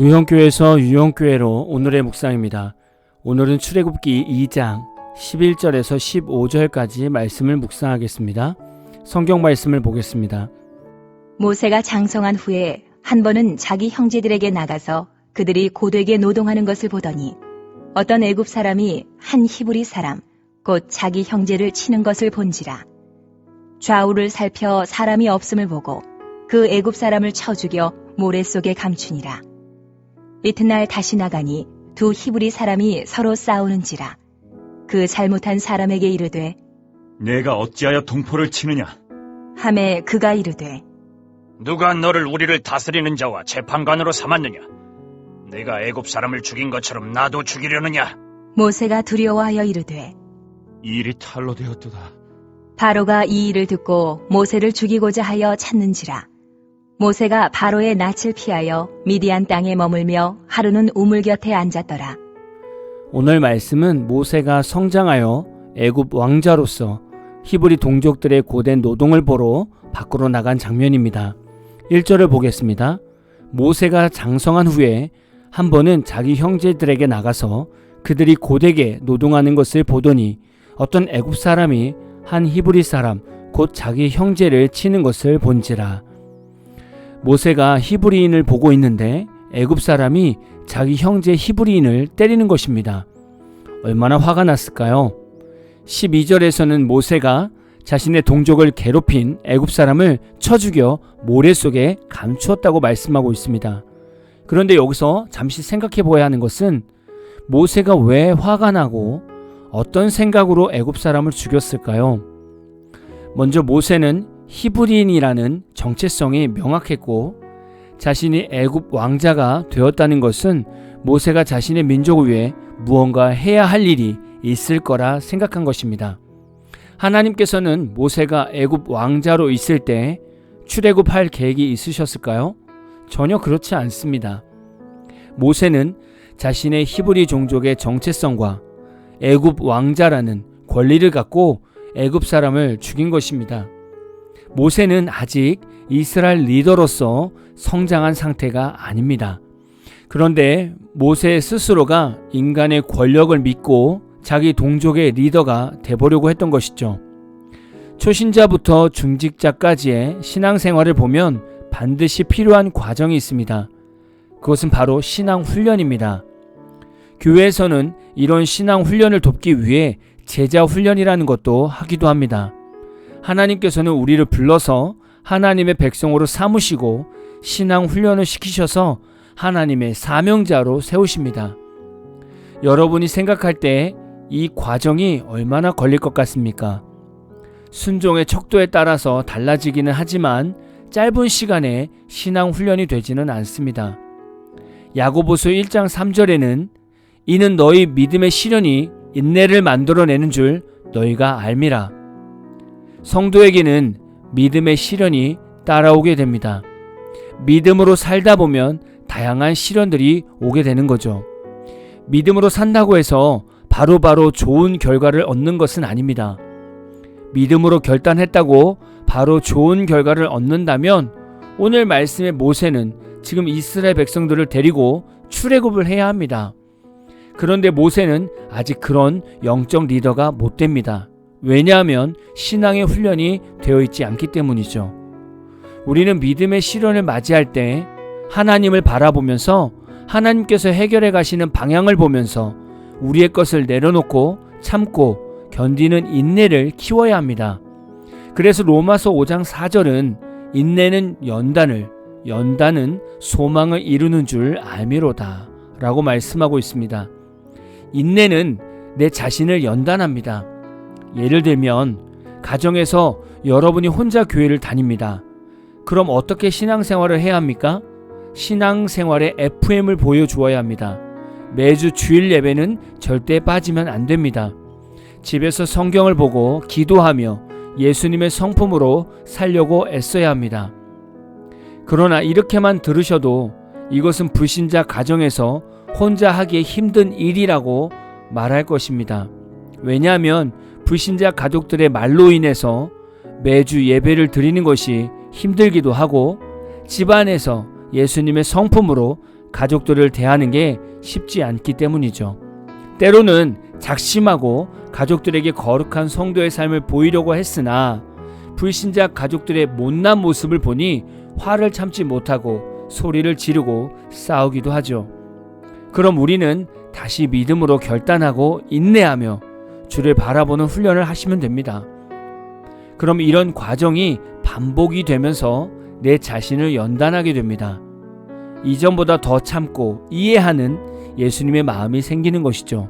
무형교회에서 유형교회로 오늘의 묵상입니다. 오늘은 출애굽기 2장 11절에서 15절까지 말씀을 묵상하겠습니다. 성경 말씀을 보겠습니다. 모세가 장성한 후에 한 번은 자기 형제들에게 나가서 그들이 고되게 노동하는 것을 보더니 어떤 애굽 사람이 한 히브리 사람 곧 자기 형제를 치는 것을 본지라. 좌우를 살펴 사람이 없음을 보고 그 애굽 사람을 쳐 죽여 모래 속에 감추니라. 이튿날 다시 나가니 두 히브리 사람이 서로 싸우는지라. 그 잘못한 사람에게 이르되 내가 어찌하여 동포를 치느냐? 하매 그가 이르되 누가 너를 우리를 다스리는 자와 재판관으로 삼았느냐? 내가 애굽 사람을 죽인 것처럼 나도 죽이려느냐? 모세가 두려워하여 이르되 이 일이 탈로 되었도다. 바로가 이 일을 듣고 모세를 죽이고자 하여 찾는지라. 모세가 바로의 낯을 피하여 미디안 땅에 머물며 하루는 우물 곁에 앉았더라. 오늘 말씀은 모세가 성장하여 애굽 왕자로서 히브리 동족들의 고된 노동을 보러 밖으로 나간 장면입니다. 1절을 보겠습니다. 모세가 장성한 후에 한 번은 자기 형제들에게 나가서 그들이 고되게 노동하는 것을 보더니 어떤 애굽 사람이 한 히브리 사람 곧 자기 형제를 치는 것을 본지라. 모세가 히브리인을 보고 있는데 애굽 사람이 자기 형제 히브리인을 때리는 것입니다. 얼마나 화가 났을까요? 12절에서는 모세가 자신의 동족을 괴롭힌 애굽 사람을 쳐 죽여 모래 속에 감추었다고 말씀하고 있습니다. 그런데 여기서 잠시 생각해 보아야 하는 것은 모세가 왜 화가 나고 어떤 생각으로 애굽 사람을 죽였을까요? 먼저 모세는 히브리인이라는 정체성이 명확했고 자신이 애굽 왕자가 되었다는 것은 모세가 자신의 민족을 위해 무언가 해야 할 일이 있을 거라 생각한 것입니다. 하나님께서는 모세가 애굽 왕자로 있을 때 출애굽할 계획이 있으셨을까요? 전혀 그렇지 않습니다. 모세는 자신의 히브리 종족의 정체성과 애굽 왕자라는 권리를 갖고 애굽 사람을 죽인 것입니다. 모세는 아직 이스라엘 리더로서 성장한 상태가 아닙니다. 그런데 모세 스스로가 인간의 권력을 믿고 자기 동족의 리더가 되보려고 했던 것이죠. 초신자부터 중직자까지의 신앙생활을 보면 반드시 필요한 과정이 있습니다. 그것은 바로 신앙훈련입니다. 교회에서는 이런 신앙훈련을 돕기 위해 제자훈련이라는 것도 하기도 합니다. 하나님께서는 우리를 불러서 하나님의 백성으로 삼으시고 신앙훈련을 시키셔서 하나님의 사명자로 세우십니다. 여러분이 생각할 때 이 과정이 얼마나 걸릴 것 같습니까? 순종의 척도에 따라서 달라지기는 하지만 짧은 시간에 신앙훈련이 되지는 않습니다. 야고보서 1장 3절에는 이는 너희 믿음의 시련이 인내를 만들어내는 줄 너희가 알미라. 성도에게는 믿음의 시련이 따라오게 됩니다. 믿음으로 살다 보면 다양한 시련들이 오게 되는 거죠. 믿음으로 산다고 해서 바로바로 좋은 결과를 얻는 것은 아닙니다. 믿음으로 결단했다고 바로 좋은 결과를 얻는다면 오늘 말씀의 모세는 지금 이스라엘 백성들을 데리고 출애굽을 해야 합니다. 그런데 모세는 아직 그런 영적 리더가 못 됩니다. 왜냐하면 신앙의 훈련이 되어 있지 않기 때문이죠. 우리는 믿음의 시련을 맞이할 때 하나님을 바라보면서 하나님께서 해결해 가시는 방향을 보면서 우리의 것을 내려놓고 참고 견디는 인내를 키워야 합니다. 그래서 로마서 5장 4절은 인내는 연단을, 연단은 소망을 이루는 줄 알미로다 라고 말씀하고 있습니다. 인내는 내 자신을 연단합니다. 예를 들면 가정에서 여러분이 혼자 교회를 다닙니다. 그럼 어떻게 신앙생활을 해야 합니까? 신앙생활의 FM을 보여주어야 합니다. 매주 주일 예배는 절대 빠지면 안 됩니다. 집에서 성경을 보고 기도하며 예수님의 성품으로 살려고 애써야 합니다. 그러나 이렇게만 들으셔도 이것은 불신자 가정에서 혼자 하기 힘든 일이라고 말할 것입니다. 왜냐하면 불신자 가족들의 말로 인해서 매주 예배를 드리는 것이 힘들기도 하고 집안에서 예수님의 성품으로 가족들을 대하는 게 쉽지 않기 때문이죠. 때로는 작심하고 가족들에게 거룩한 성도의 삶을 보이려고 했으나 불신자 가족들의 못난 모습을 보니 화를 참지 못하고 소리를 지르고 싸우기도 하죠. 그럼 우리는 다시 믿음으로 결단하고 인내하며 주를 바라보는 훈련을 하시면 됩니다. 그럼 이런 과정이 반복이 되면서 내 자신을 연단하게 됩니다. 이전보다 더 참고 이해하는 예수님의 마음이 생기는 것이죠.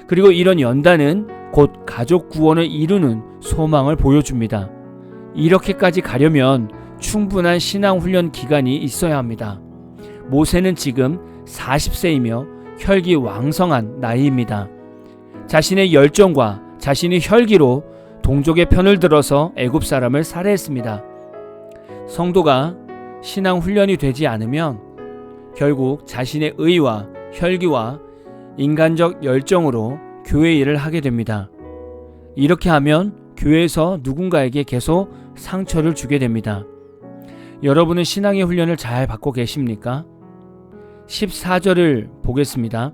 그리고 이런 연단은 곧 가족 구원을 이루는 소망을 보여줍니다. 이렇게까지 가려면 충분한 신앙 훈련 기간이 있어야 합니다. 모세는 지금 40세이며 혈기 왕성한 나이입니다. 자신의 열정과 자신의 혈기로 동족의 편을 들어서 애굽 사람을 살해했습니다. 성도가 신앙 훈련이 되지 않으면 결국 자신의 의와 혈기와 인간적 열정으로 교회 일을 하게 됩니다. 이렇게 하면 교회에서 누군가에게 계속 상처를 주게 됩니다. 여러분은 신앙의 훈련을 잘 받고 계십니까? 14절을 보겠습니다.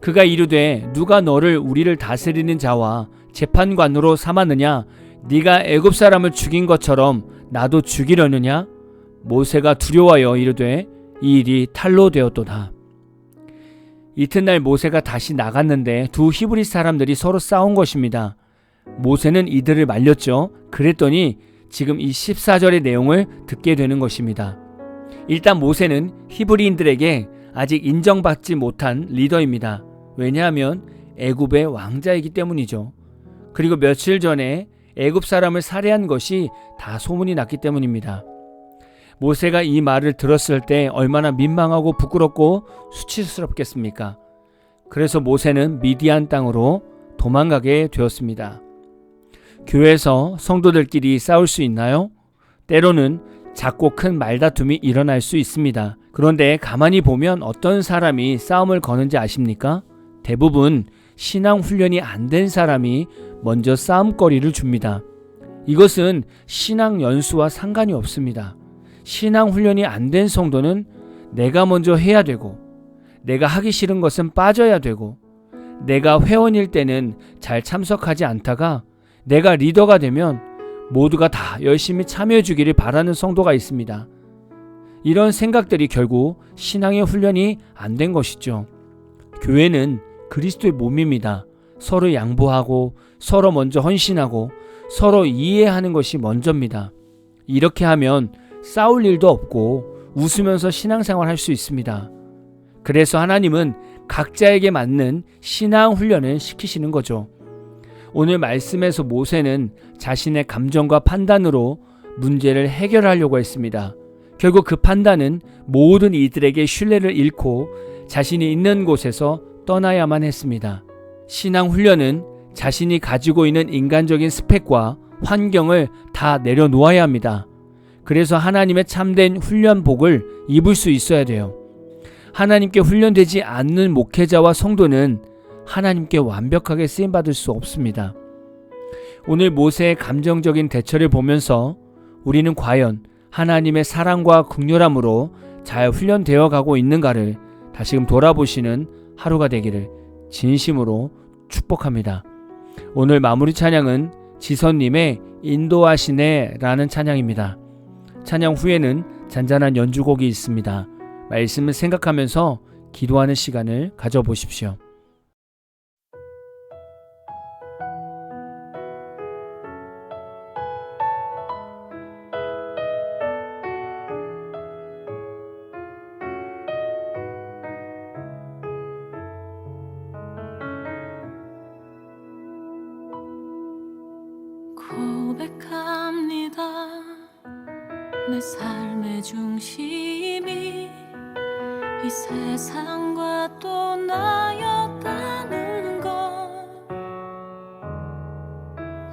그가 이르되 누가 너를 우리를 다스리는 자와 재판관으로 삼았느냐? 네가 애굽 사람을 죽인 것처럼 나도 죽이려느냐? 모세가 두려워하여 이르되 이 일이 탈로 되었도다. 이튿날 모세가 다시 나갔는데 두 히브리 사람들이 서로 싸운 것입니다. 모세는 이들을 말렸죠. 그랬더니 지금 이 14절의 내용을 듣게 되는 것입니다. 일단 모세는 히브리인들에게 아직 인정받지 못한 리더입니다. 왜냐하면 애굽의 왕자이기 때문이죠. 그리고 며칠 전에 애굽 사람을 살해한 것이 다 소문이 났기 때문입니다. 모세가 이 말을 들었을 때 얼마나 민망하고 부끄럽고 수치스럽겠습니까? 그래서 모세는 미디안 땅으로 도망가게 되었습니다. 교회에서 성도들끼리 싸울 수 있나요? 때로는 작고 큰 말다툼이 일어날 수 있습니다. 그런데 가만히 보면 어떤 사람이 싸움을 거는지 아십니까? 대부분 신앙 훈련이 안 된 사람이 먼저 싸움거리를 줍니다. 이것은 신앙 연수와 상관이 없습니다. 신앙 훈련이 안 된 성도는 내가 먼저 해야 되고, 내가 하기 싫은 것은 빠져야 되고, 내가 회원일 때는 잘 참석하지 않다가 내가 리더가 되면 모두가 다 열심히 참여해 주기를 바라는 성도가 있습니다. 이런 생각들이 결국 신앙의 훈련이 안 된 것이죠. 교회는 그리스도의 몸입니다. 서로 양보하고 서로 먼저 헌신하고 서로 이해하는 것이 먼저입니다. 이렇게 하면 싸울 일도 없고 웃으면서 신앙생활 할 수 있습니다. 그래서 하나님은 각자에게 맞는 신앙 훈련을 시키시는 거죠. 오늘 말씀에서 모세는 자신의 감정과 판단으로 문제를 해결하려고 했습니다. 결국 그 판단은 모든 이들에게 신뢰를 잃고 자신이 있는 곳에서 떠나야만 했습니다. 신앙 훈련은 자신이 가지고 있는 인간적인 스펙과 환경을 다 내려놓아야 합니다. 그래서 하나님의 참된 훈련복을 입을 수 있어야 돼요. 하나님께 훈련되지 않는 목회자와 성도는 하나님께 완벽하게 쓰임받을 수 없습니다. 오늘 모세의 감정적인 대처를 보면서 우리는 과연 하나님의 사랑과 긍휼함으로 잘 훈련되어 가고 있는가를 다시금 돌아보시는 하루가 되기를 진심으로 축복합니다. 오늘 마무리 찬양은 지선님의 인도하시네 라는 찬양입니다. 찬양 후에는 잔잔한 연주곡이 있습니다. 말씀을 생각하면서 기도하는 시간을 가져보십시오. 고백합니다. 내 삶의 중심이 이 세상과 또 나였다는 것,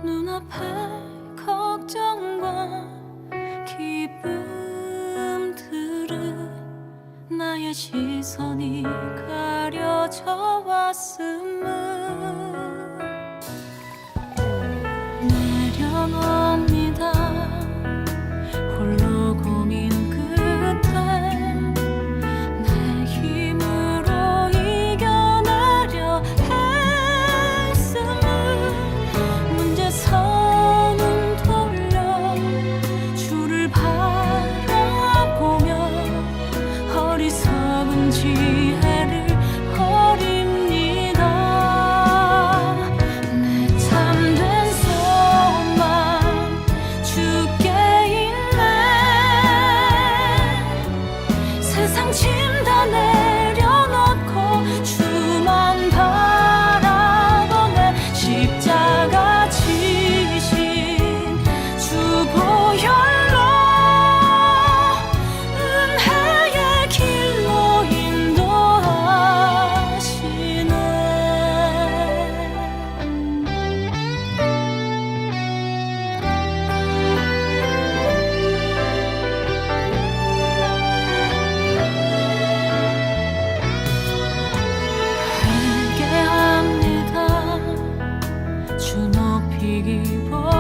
눈앞에 걱정과 기쁨들은 나의 시선이 가려져 왔음을 내려놓습니다. 홀로 고민 끝에 내 지키기보다